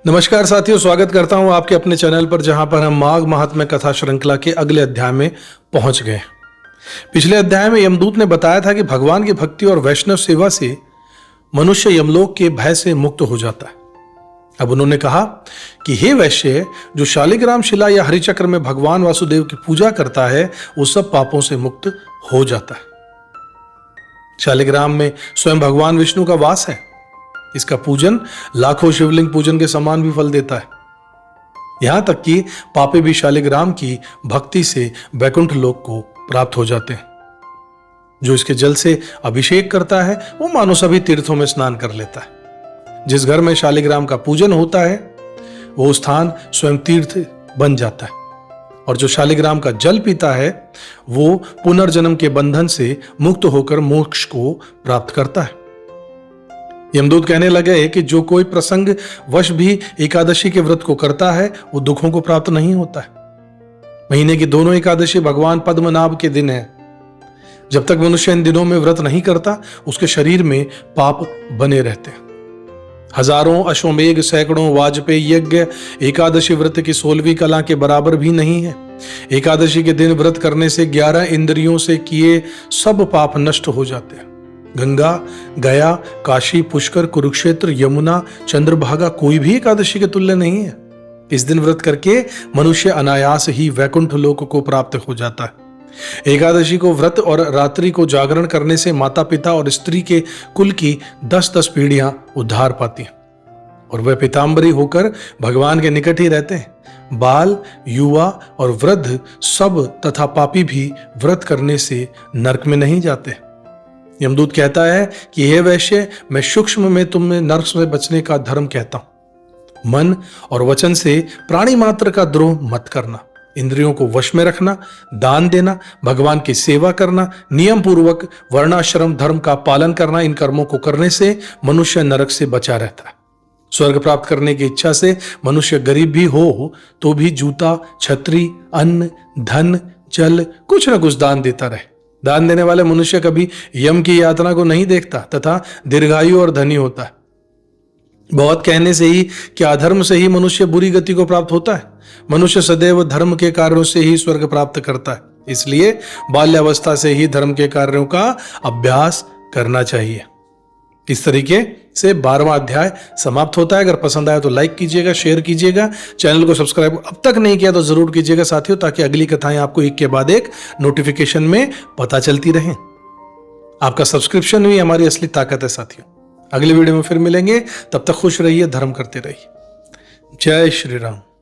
नमस्कार साथियों, स्वागत करता हूं आपके अपने चैनल पर, जहां पर हम माघ महात्म्य कथा श्रृंखला के अगले अध्याय में पहुंच गए। पिछले अध्याय में यमदूत ने बताया था कि भगवान की भक्ति और वैष्णव सेवा से मनुष्य यमलोक के भय से मुक्त हो जाता है। अब उन्होंने कहा कि हे वैश्य, जो शालिग्राम शिला या हरिचक्र में भगवान वासुदेव की पूजा करता है वो सब पापों से मुक्त हो जाता है। शालिग्राम में स्वयं भगवान विष्णु का वास है। इसका पूजन लाखों शिवलिंग पूजन के समान भी फल देता है। यहां तक कि पापी भी शालिग्राम की भक्ति से वैकुंठ लोक को प्राप्त हो जाते हैं। जो इसके जल से अभिषेक करता है वो मानो सभी तीर्थों में स्नान कर लेता है। जिस घर में शालिग्राम का पूजन होता है वो स्थान स्वयं तीर्थ बन जाता है। और जो शालिग्राम का जल पीता है वो पुनर्जन्म के बंधन से मुक्त होकर मोक्ष को प्राप्त करता है। यमदूत कहने लगे कि जो कोई प्रसंग वश भी एकादशी के व्रत को करता है वो दुखों को प्राप्त नहीं होता है। महीने की दोनों एकादशी भगवान पद्मनाभ के दिन है। जब तक मनुष्य इन दिनों में व्रत नहीं करता उसके शरीर में पाप बने रहते हैं। हजारों अश्वमेघ, सैकड़ों वाजपेयी यज्ञ एकादशी व्रत की 16वीं कला के बराबर भी नहीं है। एकादशी के दिन व्रत करने से 11 इंद्रियों से किए सब पाप नष्ट हो जाते हैं। गंगा, गया, काशी, पुष्कर, कुरुक्षेत्र, यमुना, चंद्रभागा कोई भी एकादशी के तुल्य नहीं है। इस दिन व्रत करके मनुष्य अनायास ही वैकुंठ लोक को प्राप्त हो जाता है। एकादशी को व्रत और रात्रि को जागरण करने से माता पिता और स्त्री के कुल की 10-10 पीढ़ियां उद्धार पाती हैं और वह पीताम्बरी होकर भगवान के निकट ही रहते हैं। बाल, युवा और वृद्ध सब तथा पापी भी व्रत करने से नरक में नहीं जाते। यमदूत कहता है कि हे वैश्य, मैं सूक्ष्म में तुम्हें नरक से बचने का धर्म कहता हूं। मन और वचन से प्राणी मात्र का द्रोह मत करना, इंद्रियों को वश में रखना, दान देना, भगवान की सेवा करना, नियम पूर्वक वर्णाश्रम धर्म का पालन करना, इन कर्मों को करने से मनुष्य नरक से बचा रहता है। स्वर्ग प्राप्त करने की इच्छा से मनुष्य गरीब भी हो तो भी जूता, छतरी, अन्न, धन, जल कुछ न कुछ दान देता रहे। दान देने वाले मनुष्य कभी यम की यातना को नहीं देखता तथा दीर्घायु और धनी होता है। बहुत कहने से ही क्या अधर्म से ही मनुष्य बुरी गति को प्राप्त होता है? मनुष्य सदैव धर्म के कार्यों से ही स्वर्ग प्राप्त करता है। इसलिए बाल्यावस्था से ही धर्म के कार्यों का अभ्यास करना चाहिए। इस तरीके से 12वां अध्याय समाप्त होता है। अगर पसंद आया तो लाइक कीजिएगा, शेयर कीजिएगा, चैनल को सब्सक्राइब अब तक नहीं किया तो जरूर कीजिएगा साथियों, ताकि अगली कथाएं आपको एक के बाद एक नोटिफिकेशन में पता चलती रहें। आपका सब्सक्रिप्शन ही हमारी असली ताकत है साथियों। अगली वीडियो में फिर मिलेंगे, तब तक खुश रहिए, धर्म करते रहिए। जय श्री राम।